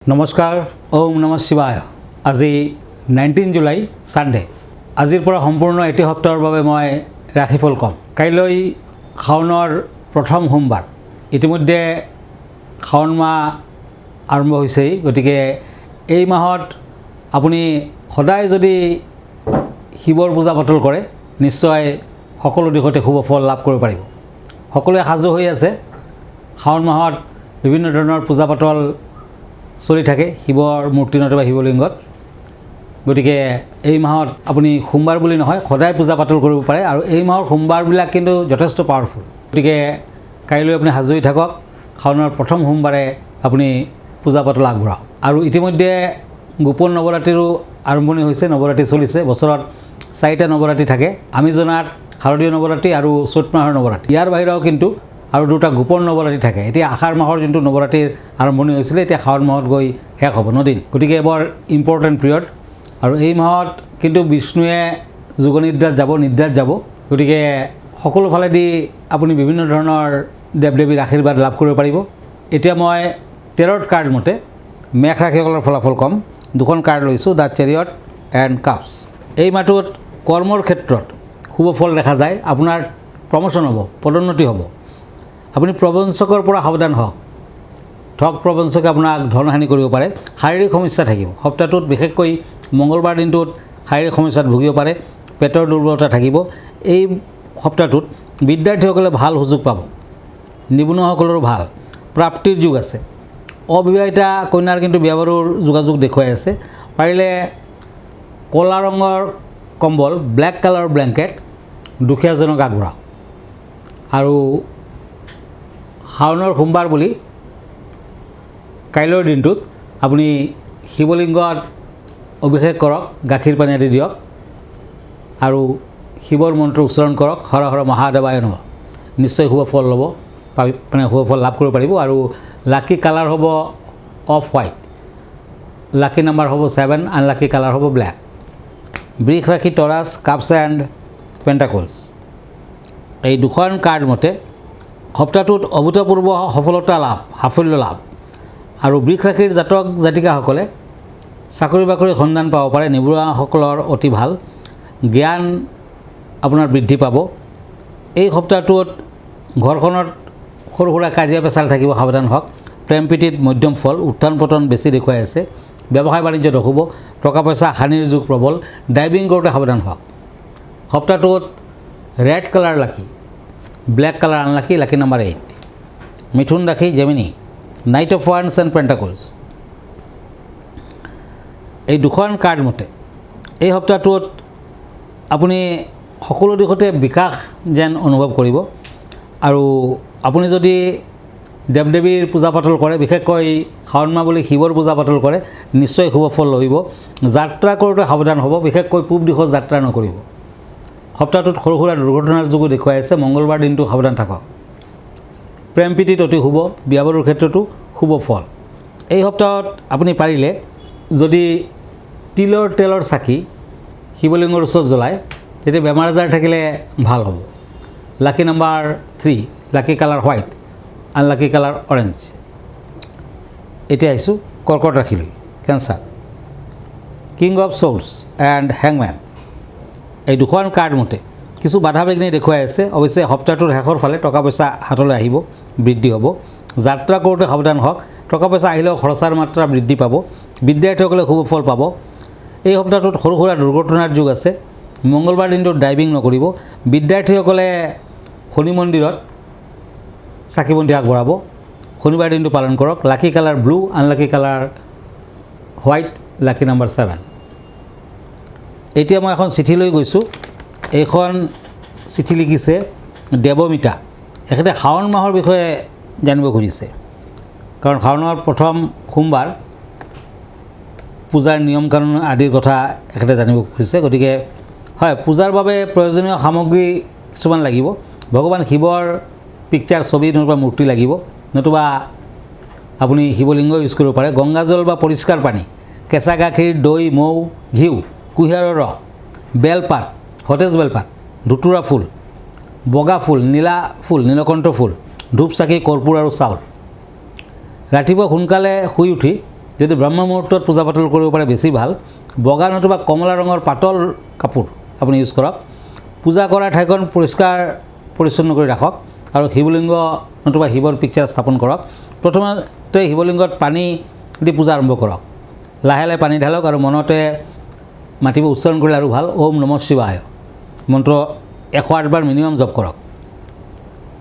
নমস্কাৰ ওম নমঃ শিৱায় আজি 19 জুলাই সানডে আজিৰ পৰা সম্পূৰ্ণ এটি সপ্তাহৰ বাবে মই ৰাশিফল কম কাইলৈ শাওনৰ প্ৰথম সোমবাৰ ইতিমধ্যে শাওন মাহ আৰম্ভ হৈছেই গতিকে এই মাহত আপুনি সদায় যদি শিৱৰ পূজা পাতল কৰে নিশ্চয় সকলো দিশতে শুভ ফল লাভ কৰিব পাৰিব সকলোৱে সাজু হৈ আছে শাওন মাহত বিভিন্ন ধৰণৰ পূজা পাতল চলি থাকে শিৱৰ মূৰ্তি নতুবা শিৱলিংগত গতিকে এই মাহত আপুনি সোমবাৰ বুলি নহয় সদায় পূজা পাতল কৰিব পাৰে আৰু এই মাহৰ সোমবাৰবিলাক কিন্তু যথেষ্ট পাৱাৰফুল গতিকে কাইলৈ আপুনি সাজু হৈ থাকক শাওনৰ প্ৰথম সোমবাৰে আপুনি পূজা পাতল আগবঢ়াওক আৰু ইতিমধ্যে গোপন নৱৰাত্ৰিৰো আৰম্ভণি হৈছে নৱৰাত্ৰি চলিছে বছৰত 4টা নৱৰাত্ৰি থাকে আমি জনাত শাৰদীয় নৱৰাত্ৰি আৰু চৈত মাহৰ নৱৰাত্ৰি ইয়াৰ বাহিৰেও কিন্তু আৰু দুটা গোপন নৱৰাত্ৰি থাকে এতিয়া আষাৰ মাহৰ যোনটো নৱৰাত্ৰিৰ আৰম্ভণি হৈছিলে এতিয়া শাওন মাহত গৈ শেষ হ'ব নদিন গতিকে বৰ ইম্পৰ্টেণ্ট পিৰিয়ড আৰু এই মাহত কিন্তু বিষ্ণুৱে যোগনিদ্ৰাত যাব গতিকে সকলো ফালেদি আপুনি বিভিন্ন ধৰণৰ দেৱ দেৱীৰ আশীৰ্বাদ লাভ কৰিব পাৰিব এতিয়া মই টেৰট কাৰ্ড মতে মেষ ৰাশিসকলৰ ফলাফল কম দুখন কাৰ্ড লৈছোঁ দ্য চেৰিয়ট এণ্ড কাপছ এই মাহটোত কৰ্মৰ ক্ষেত্ৰত শুভ ফল দেখা যায় আপোনাৰ প্ৰমোশ্যন হ'ব পদোন্নতি হ'ব আপুনি প্ৰবঞ্চকৰ পৰা সাৱধান হওক ঠগ প্ৰবঞ্চকে আপোনাক ধনহানি কৰিব পাৰে শাৰীৰিক সমস্যা থাকিব সপ্তাহটোত বিশেষকৈ মঙ্গলবাৰ দিনটোত শাৰীৰিক সমস্যাত ভুগিব পাৰে পেটৰ দুৰ্বলতা থাকিব এই সপ্তাহটোত বিদ্যাৰ্থীসকলে ভাল সুযোগ পাব নিবনুৱাসকলৰো ভাল প্ৰাপ্তিৰ যুগ আছে অবিবাহিতা কন্যাৰ কিন্তু বিয়া বাৰুৰ যোগাযোগ দেখুৱাই আছে পাৰিলে ক'লা ৰঙৰ কম্বল ব্লেক কালাৰৰ ব্লেংকেট দুখীয়াজনক আগবঢ়াওক আৰু শাওনৰ সোমবাৰ বুলি কাইলৈৰ দিনটোত আপুনি শিৱলিংগত অভিষেক কৰক গাখীৰ পানী আদি দিয়ক আৰু শিৱৰ মন্ত্ৰ উচ্চাৰণ কৰক হৰ হৰ মহাদেৱায় নমঃ নিশ্চয় শুভ ফল ল'ব মানে শুভ ফল লাভ কৰিব পাৰিব আৰু লাকি কালাৰ হ'ব অফ হোৱাইট লাকি নাম্বাৰ হ'ব 7 আনলাকি কালাৰ হ'ব ব্লেক বৃষ ৰাশি টৰাছ কাপছ এণ্ড পেণ্টাকলছ এই দুখন কাৰ্ড মতে সপ্তাহটোত অভূতপূৰ্ব সফলতা লাভ সাফল্য লাভ আৰু বৃষ ৰাশিৰ জাতক জাতিকাসকলে চাকৰি বাকৰিৰ সন্ধান পাব পাৰে নিবনুৱাসকলৰ অতি ভাল জ্ঞান আপোনাৰ বৃদ্ধি পাব এই সপ্তাহটোত ঘৰখনত সৰু সুৰা কাজিয়া পেচাল থাকিব সাৱধান হওক প্ৰেম প্ৰীতিত মধ্যম ফল উত্থান পতন বেছি দেখুৱাই আছে ব্যৱসায় বাণিজ্যত অশুভ টকা পইচা হানিৰ যুগ প্ৰবল ড্ৰাইভিং কৰোঁতে সাৱধান হওক সপ্তাহটোত ৰেড কালাৰ লাকি ব্লেক কালাৰ আনলাকি লাকি নাম্বাৰ 8 মিথুন ৰাশি জেমিনি নাইট অফ ওৱান্ডছ এণ্ড পেণ্টাকলছ এই দুখন কাৰ্ড মতে এই সপ্তাহটোত আপুনি সকলো দিশতে বিকাশ যেন অনুভৱ কৰিব আৰু আপুনি যদি দেৱ দেৱীৰ পূজা পাতল কৰে বিশেষকৈ শাওন মাহ বুলি শিৱৰ পূজা পাতল কৰে নিশ্চয় শুভ ফল লভিব যাত্ৰা কৰোঁতে সাৱধান হ'ব বিশেষকৈ পূব দিশত যাত্ৰা নকৰিব সপ্তাহটোত সৰু সুৰা দুৰ্ঘটনাৰ যোগো দেখুৱাই আছে মঙ্গলবাৰ দিনটো সাৱধান থাকক প্ৰেম প্ৰীতিত অতি শুভ বিয়া বাৰুৰ ক্ষেত্ৰতো শুভ ফল এই সপ্তাহত আপুনি পাৰিলে যদি তিলৰ তেলৰ চাকি শিৱলিংগৰ ওচৰত জ্বলায় তেতিয়া বেমাৰ আজাৰ থাকিলে ভাল হ'ব lucky number 3 lucky colour white unlucky colour orange এতিয়া আহিছোঁ কৰ্কট ৰাশিলৈ cancer king of swords and হেংমেন এই দুখন কাৰ্ড মতে কিছু বাধা বিঘ্নি দেখুৱাই আছে অৱশ্যে সপ্তাহটোৰ শেষৰ ফালে টকা পইচা হাতলৈ আহিব বৃদ্ধি হ'ব যাত্ৰা কৰোঁতে সাৱধান হওক টকা পইচা আহিলেও খৰচাৰ মাত্ৰা বৃদ্ধি পাব বিদ্যাৰ্থীসকলে শুভ ফল পাব এই সপ্তাহটোত সৰু সুৰা দুৰ্ঘটনাৰ যুগ আছে মঙ্গলবাৰ দিনটোত ড্ৰাইভিং নকৰিব বিদ্যাৰ্থীসকলে শনি মন্দিৰত চাকি বন্তি আগবঢ়াব শনিবাৰ দিনটো পালন কৰক lucky colour blue unlucky colour white lucky number 7 এতিয়া মই এখন চিঠি লৈ গৈছোঁ এইখন চিঠি লিখিছে দেৱমিতা এখেতে শাওন মাহৰ বিষয়ে জানিব খুজিছে কাৰণ শাওনৰ প্ৰথম সোমবাৰ পূজাৰ নিয়ম কানুন আদিৰ কথা এখেতে জানিব খুজিছে গতিকে হয় পূজাৰ বাবে প্ৰয়োজনীয় সামগ্ৰী কিছুমান লাগিব ভগৱান শিৱৰ পিকচাৰ ছবি নতুবা মূৰ্তি লাগিব নতুবা আপুনি শিৱলিংগ ইউজ কৰিব পাৰে গংগাজল বা পৰিষ্কাৰ পানী কেঁচা গাখীৰ দৈ মৌ ঘিউ কুঁহিয়াৰৰ ৰস বেলপাত সতেজ বেলপাত ধুতুৰা ফুল বগা ফুল নীলা ফুল নীলকণ্ঠ ফুল ধূপ চাকি কৰ্পূৰ আৰু চাউল ৰাতিপুৱা সোনকালে শুই উঠি যদি ব্ৰহ্ম মুহূৰ্তত পূজা পাতল কৰিব পাৰে বেছি ভাল। বগা নতুবা কমলা ৰঙৰ পাতল কাপোৰ আপুনি ইউজ কৰক। পূজা কৰা ঠাইখন পৰিষ্কাৰ পৰিচ্ছন্ন কৰি ৰাখক আৰু শিৱলিংগ নতুবা শিৱৰ পিকচাৰ স্থাপন কৰক। প্ৰথমতে শিৱলিংগত পানী দি পূজা আৰম্ভ কৰক। লাহে লাহে পানী ঢালক আৰু মনতে মাতিব, উচ্চাৰণ কৰিলে আৰু ভাল। ওম নমঃ শিৱায় মন্ত্ৰ 108 বাৰ মিনিমাম জপ কৰক।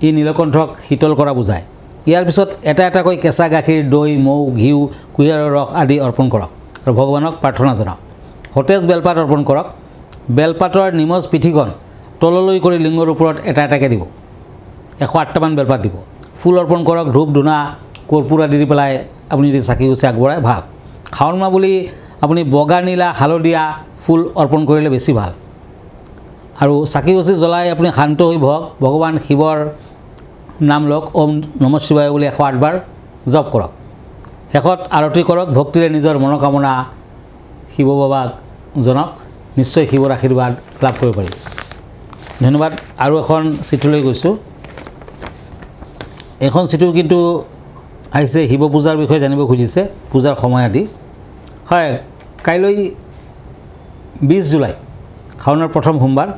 ই নীলকণ্ঠক শীতল কৰা বুজায়। ইয়াৰ পিছত এটা এটাকৈ কেঁচা গাখীৰ, দৈ, মৌ, ঘিউ, কুঁহিয়াৰৰ ৰস আদি অৰ্পণ কৰক আৰু ভগৱানক প্ৰাৰ্থনা জনাওক। সতেজ বেলপাত অৰ্পণ কৰক। বেলপাতৰ নিমজ পিঠিখন তললৈ কৰি লিংগৰ ওপৰত এটা এটাকৈ দিব। 108টামান বেলপাত দিব। ফুল অৰ্পণ কৰক। ধূপ ধূনা কৰ্পূৰ আদি দি পেলাই আপুনি যদি চাকি গছি আগবঢ়ায় ভাল। শাওণ মাহ বুলি আপুনি বগা, নীলা, হালধীয়া ফুল অৰ্পণ কৰিলে বেছি ভাল। আৰু চাকি গছি জ্বলাই আপুনি শান্ত হৈ বহক। ভগৱান শিৱৰ নাম লওক। ওম নমঃ শিৱায় বুলি 108 বাৰ জপ কৰক। শেষত আৰতি কৰক। ভক্তিৰে নিজৰ মনোকামনা শিৱ বাবাক জনাওক। নিশ্চয় শিৱৰ আশীৰ্বাদ লাভ কৰিব পাৰিব। ধন্যবাদ। আৰু এখন চিঠিলৈ গৈছোঁ। এখন চিঠিও কিন্তু আহিছে, শিৱ পূজাৰ বিষয়ে জানিব খুজিছে, পূজাৰ সময় আদি। হয়, কাইলৈ 20 জুলাই শাওণৰ প্ৰথম সোমবাৰ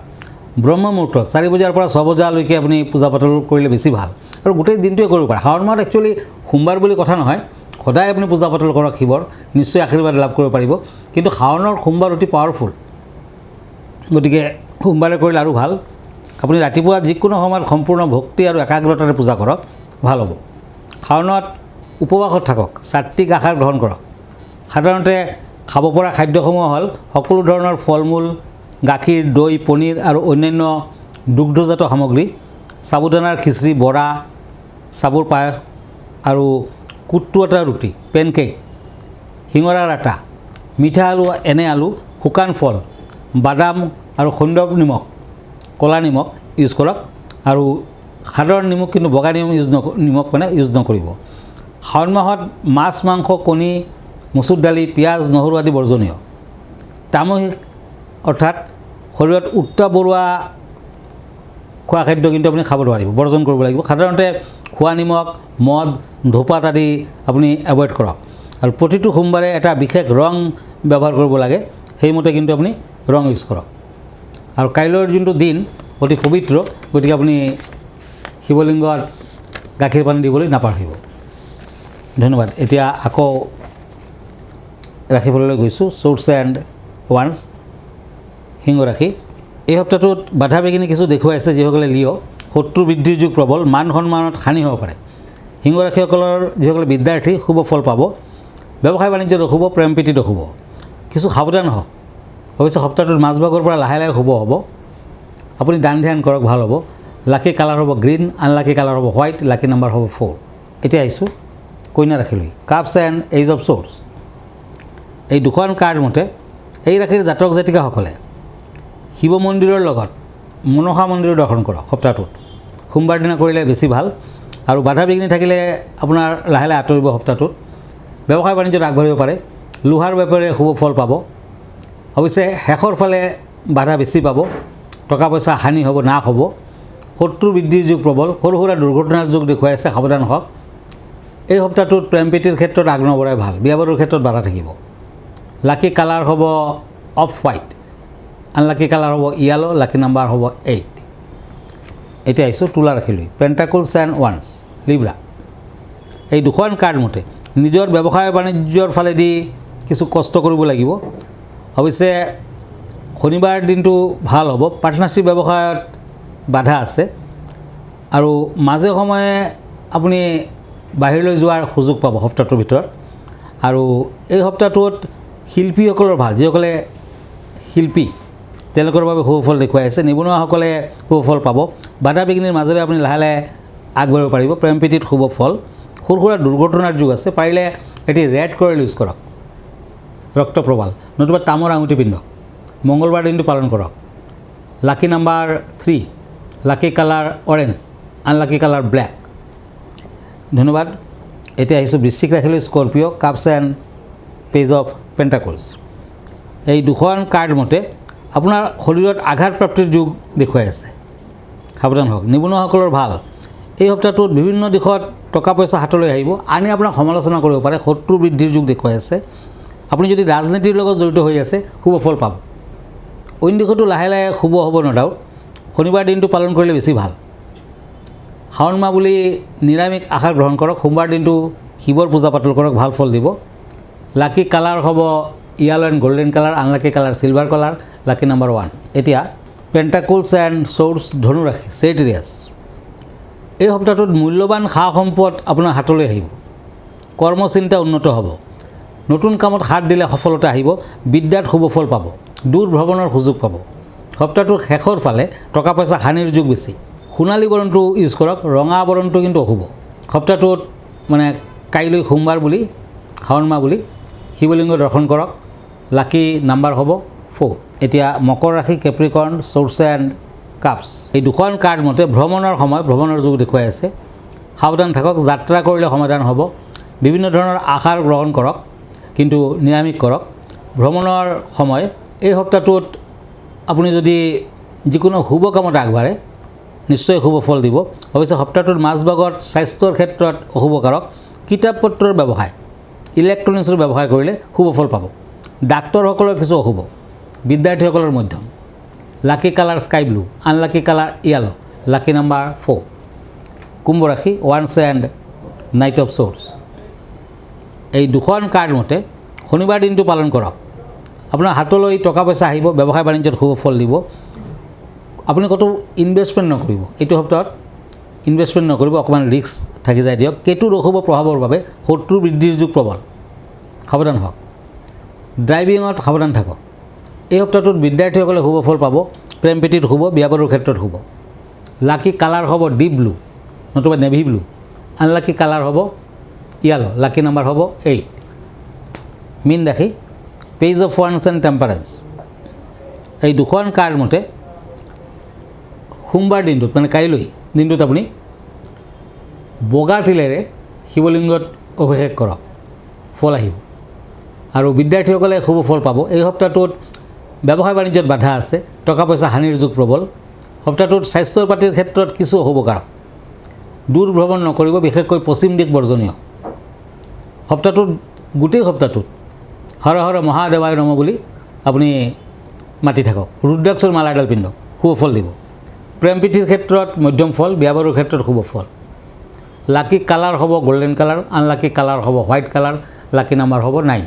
ব্ৰহ্ম মুহূৰ্তত 4 বজাৰ পৰা 6 বজালৈকে আপুনি পূজা পাতল কৰিলে বেছি ভাল আৰু গোটেই দিনটোৱে কৰিব পাৰে। শাওণ মাহত একচুৱেলি সোমবাৰ বুলি কথা নহয়, সদায় আপুনি পূজা পাতল কৰক শিৱৰ, নিশ্চয় আশীৰ্বাদ লাভ কৰিব পাৰিব। কিন্তু শাওণৰ সোমবাৰ অতি পাৱাৰফুল, গতিকে সোমবাৰে কৰিলে আৰু ভাল। আপুনি ৰাতিপুৱা যিকোনো সময়ত সম্পূৰ্ণ ভক্তি আৰু একাগ্ৰতাৰে পূজা কৰক, ভাল হ'ব। শাওণত উপবাসত থাকক, সাত্বিক আহাৰ গ্ৰহণ কৰক। সাধাৰণতে খাব পৰা খাদ্যসমূহ হ'ল সকলো ধৰণৰ ফল মূল, গাখীৰ, দৈ, পনীৰ আৰু অন্যান্য দুগ্ধজাত সামগ্ৰী, সাবুদানাৰ খিচিৰি, বৰা, চাবুৰ পায়স আৰু কুটুৱাটা ৰুটি, পেনকেক, শিঙৰাৰ আটা, মিঠা আলু, এনে আলু, শুকান ফল, বাদাম আৰু সন্দক নিমখ, ক'লা নিমখ ইউজ কৰক। আৰু সাধাৰণ নিমখ, কিন্তু বগা নিমখ ইউজ নকৰিব। শাওণ মাহত মাছ, মাংস, কণী, মচুৰ দালি, পিঁয়াজ, নহৰু আদি বৰ্জনীয়। তামসিক অৰ্থাৎ শৰীৰত উত্তাপ বঢ়োৱা খোৱা খাদ্য কিন্তু আপুনি খাব নোৱাৰিব, বৰ্জন কৰিব লাগিব। সাধাৰণতে খোৱা নিমখ, মদ, ধূপাত আদি আপুনি এভইড কৰক। আৰু প্ৰতিটো সোমবাৰে এটা বিশেষ ৰং ব্যৱহাৰ কৰিব লাগে, সেইমতে কিন্তু আপুনি ৰং ইউজ কৰক। আৰু কাইলৈৰ যোনটো দিন অতি পবিত্ৰ, গতিকে আপুনি শিৱলিংগত গাখীৰ পানী দিবলৈ নাপাহৰিব। ধন্যবাদ। এতিয়া আকৌ ৰাশিফললৈ গৈছোঁ। শ্বৰ্টছ এণ্ড ওৱান্স, সিংহ ৰাশি। এই সপ্তাহটোত বাধা বিঘিনি কিছু দেখুৱাইছে যিসকলে লিঅ'। শত্ৰু বৃদ্ধিৰ যুগ প্ৰবল, মান সন্মানত হানি হ'ব পাৰে। সিংহ ৰাশিসকলৰ যিসকলে বিদ্যাৰ্থী শুভ ফল পাব। ব্যৱসায় বাণিজ্যত অশুভ, প্ৰেম প্ৰীতিত অশুভ। কিছু সাৱধান হওক। অৱশ্যে সপ্তাহটোত মাজভাগৰ পৰা লাহে লাহে শুভ হ'ব। আপুনি দান ধ্যান কৰক, ভাল হ'ব। লাকি কালাৰ হ'ব গ্ৰীণ, আনলাকি কালাৰ হ'ব হোৱাইট, লাকি নাম্বাৰ হ'ব 4। এতিয়া আহিছোঁ কন্যা ৰাশিলৈ। Cups and ace of swords. এই দুখন কাৰ্ড মতে এই ৰাশিৰ জাতক জাতিকাসকলে শিৱ মন্দিৰৰ লগত মনসা মন্দিৰৰ দৰ্শন কৰক সপ্তাহটোত। সোমবাৰ দিনা কৰিলে বেছি ভাল। আৰু বাধা বিঘিনি থাকিলে আপোনাৰ লাহে লাহে আঁতৰিব সপ্তাহটোত। ব্যৱসায় বাণিজ্যত আগবাঢ়িব পাৰে। লোহাৰ বেপাৰীয়ে শুভ ফল পাব। অৱশ্যে শেষৰ ফালে বাধা বেছি পাব। টকা পইচা হানি হ'ব, নাশ হ'ব। শত্ৰু বৃদ্ধিৰ যুগ প্ৰবল, সৰু সুৰা দুৰ্ঘটনাৰ যুগ দেখুৱাই আছে, সাৱধান হওক। এই সপ্তাহটোত প্ৰেম প্ৰীতিৰ ক্ষেত্ৰত আগ নবঢ়াই ভাল। বিয়া বাৰুৰ ক্ষেত্ৰত বাধা থাকিব। লাকি কালাৰ হ'ব অফ হোৱাইট, আনলাকি কালাৰ হ'ব য়েলো, লাকি নাম্বাৰ হ'ব 8। এতিয়া আহিছোঁ তুলা ৰাশিলৈ। পেণ্টাকলছ এণ্ড ওৱান্স, লিব্ৰা। এই দুখন কাৰ্ড মতে নিজৰ ব্যৱসায় বাণিজ্যৰ ফালেদি কিছু কষ্ট কৰিব লাগিব। অৱশ্যে শনিবাৰ দিনটো ভাল হ'ব। পাৰ্টনাৰশ্বিপ ব্যৱসায়ত বাধা আছে আৰু মাজে সময়ে আপুনি বাহিৰলৈ যোৱাৰ সুযোগ পাব সপ্তাহটোৰ ভিতৰত। আৰু এই সপ্তাহটোত শিল্পীসকলৰ ভাল, যিসকলে শিল্পী তেওঁলোকৰ বাবে সুফল দেখুৱাই আছে। নিবনুৱাসকলে সুফল পাব। বাধা বিঘিনিৰ মাজেৰে আপুনি লাহে লাহে আগবাঢ়িব পাৰিব। প্ৰেম প্ৰীতিত শুভ ফল। সৰু সুৰা দুৰ্ঘটনাৰ যুগ আছে, পাৰিলে এটি ৰেড কৰেল ইউজ কৰক, ৰক্তপ্ৰবাল, নতুবা তামৰ আঙুঠি পিন্ধক। মংগলবাৰ দিনটো পালন কৰক। Lucky number 3, lucky colour orange, unlucky colour black. ধন্যবাদ। এতিয়া আহিছোঁ বৃশ্চিক ৰাশিলৈ। Scorpio', cups and page of pentacles. এই দুখন কাৰ্ড মতে আপোনাৰ শৰীৰত আঘাত প্ৰাপ্তিৰ যুগ দেখুৱাই আছে, সাৱধান হওক। নিবনুৱাসকলৰ ভাল। এই সপ্তাহটোত বিভিন্ন দিশত টকা পইচা হাতলৈ আহিব, আনি আপোনাক সমালোচনা কৰিব পাৰে, শত্ৰু বৃদ্ধিৰ যুগ দেখুৱাই আছে। আপুনি যদি ৰাজনীতিৰ লগত জড়িত হৈ আছে শুভ ফল পাব। অইন দিশতো লাহে লাহে শুভ হ'ব নডাউট। শনিবাৰ দিনটো পালন কৰিলে বেছি ভাল। শাওণ মাহ বুলি নিৰামিষ আহাৰ গ্ৰহণ কৰক। সোমবাৰ দিনটো শিৱৰ পূজা পাতল কৰক, ভাল ফল দিব। লাকি কালাৰ হ'ব yellow and golden colour, unlucky colour silver colour, lucky number 1। এতিয়া পেণ্টাকুলছ এণ্ড চ'ৰ্ডছ ধনু ৰাশি চেজিটেৰিয়াছ। এই সপ্তাহটোত মূল্যৱান সা সম্পদ আপোনাৰ হাতলৈ আহিব। কৰ্মচিন্তা উন্নত হ'ব। নতুন কামত হাত দিলে সফলতা আহিব। বিদ্যাত শুভ ফল পাব। দূৰ ভ্ৰমণৰ সুযোগ পাব। সপ্তাহটোৰ শেষৰ ফালে টকা পইচা হানিৰ যুগ বেছি। সোণালী বৰণটো ইউজ কৰক, ৰঙা বৰণটো কিন্তু অশুভ। সপ্তাহটোত মানে কাইলৈ সোমবাৰ বুলি, শাওণ মাহ বুলি শিৱলিংগ দৰ্শন কৰক। লাকি নাম্বাৰ হ'ব 4। এতিয়া মকৰ ৰাশি কেপ্ৰিকৰ্ণ চ'ৰ্চ এণ্ড কাপছ। এই দুখন কাৰ্ড মতে ভ্ৰমণৰ সময়, ভ্ৰমণৰ যুগ দেখুৱাই আছে। সাৱধান থাকক। যাত্ৰা কৰিলে সমাধান হ'ব। বিভিন্ন ধৰণৰ আহাৰ গ্ৰহণ কৰক, কিন্তু নিৰামিষ কৰক। ভ্ৰমণৰ সময়। এই সপ্তাহটোত আপুনি যদি যিকোনো শুভ কামত আগবাঢ়ে নিশ্চয় শুভ ফল দিব। অৱশ্যে সপ্তাহটোৰ মাজভাগত স্বাস্থ্যৰ ক্ষেত্ৰত অশুভকাৰক। কিতাপ পত্ৰৰ ব্যৱসায়, ইলেক্ট্ৰনিক্সৰ ব্যৱসায় কৰিলে শুভ ফল পাব। ডাক্তৰসকলৰ কিছু অশুভ। বিদ্যাৰ্থীসকলৰ মধ্যম। Lucky colour sky blue, unlucky colour yellow, lucky number 4। কুম্ভ ৰাশি ওৱান্স এণ্ড নাইট অফ চ'ৰ্ডছ। এই দুখন কাৰ্ড মতে শনিবাৰ দিনটো পালন কৰক। আপোনাৰ হাতলৈ টকা পইচা আহিব। ব্যৱসায় বাণিজ্যত শুভ ফল দিব। আপুনি ক'তো ইনভেষ্টমেণ্ট নকৰিব। এইটো সপ্তাহত ইনভেষ্টমেণ্ট নকৰিব, অকণমান ৰিস্ক থাকি যায় দিয়ক। কেতুৰ অশুভ প্ৰভাৱৰ বাবে শত্ৰু বৃদ্ধিৰ যুগ প্ৰবল। সাৱধান হওক। ড্ৰাইভিঙত সাৱধান থাকক। এই সপ্তাহটোত বিদ্যাৰ্থীসকলে শুভ ফল পাব। প্ৰেম প্ৰীতিত শুভ, বিয়া বাৰুৰ ক্ষেত্ৰত শুভ। লাকি কালাৰ হ'ব ডিপ ব্লু নতুবা নেভি ব্লু, আনলাকি কালাৰ হ'ব য়েলো, লাকি নাম্বাৰ হ'ব 8। মীন ৰাশি পেজ অফ ওৱান্স এণ্ড টেম্পাৰেন্স। এই দুখন কাৰ্ড মতে সোমবাৰ দিনটোত মানে কাইলৈ দিনটোত আপুনি বগা তিলেৰে শিৱলিংগত অভিষেক কৰক, ফল আহিব। আৰু বিদ্যাৰ্থীসকলে শুভ ফল পাব। এই সপ্তাহটোত ব্যৱসায় বাণিজ্যত বাধা আছে। টকা পইচা হানিৰ যুগ প্ৰবল। সপ্তাহটোত স্বাস্থ্যৰ পাতিৰ ক্ষেত্ৰত কিছু অশুভকাৰক। দূৰ ভ্ৰমণ নকৰিব, বিশেষকৈ পশ্চিম দিশ বৰ্জনীয়। সপ্তাহটোত গোটেই সপ্তাহটোত হৰ হৰ মহাদেৱায় নমঃ বুলি আপুনি মাতি থাকক। ৰুদ্ৰাক্ষৰ মালা এডাল পিন্ধক, শুভ ফল দিব। প্ৰেম প্ৰীতিৰ ক্ষেত্ৰত মধ্যম ফল, বিয়া বাৰুৰ ক্ষেত্ৰত শুভ ফল। লাকি কালাৰ হ'ব গল্ডেন কালাৰ, আনলাকি কালাৰ হ'ব হোৱাইট কালাৰ, লাকি নাম্বাৰ হ'ব 9।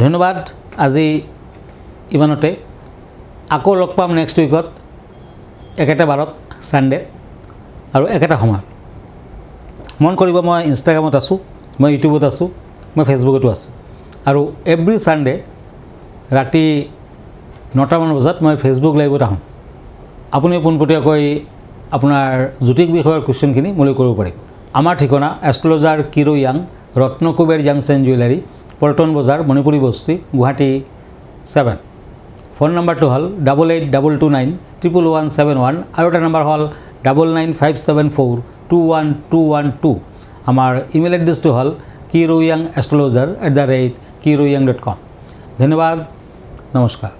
ধন্যবাদ। আজি ইমানতে। আকৌ লগ পাম নেক্সট উইকত একেটা বাৰত ছানডে আৰু একেটা সময়ত। মন কৰিব, মই ইনষ্টাগ্ৰামত আছোঁ, মই ইউটিউবত আছোঁ, মই ফেচবুকতো আছোঁ। আৰু এভৰি ছানডে ৰাতি 9টামান বজাত মই ফেচবুক লাইভত আহোঁ। আপুনি পোনপটীয়াকৈ আপোনাৰ জ্যোতিষ বিষয়ৰ কুৱেশ্যনখিনি মোলৈ কৰিব পাৰিব। আমাৰ ঠিকনা এষ্ট্ৰলজাৰ কিৰো য়াং, Ratnakuber gems and jewellery, Paltan Bazar, Manipuri বস্তি, গুৱাহাটী 7। ফোন নম্বৰটো হ'ল 8822911171 আৰু এটা নম্বৰ হ'ল 9957421212। আমাৰ ইমেইল এড্ৰেছটো হ'ল kiroyangastrologer@kiroyang.com। ধন্যবাদ, নমস্কাৰ।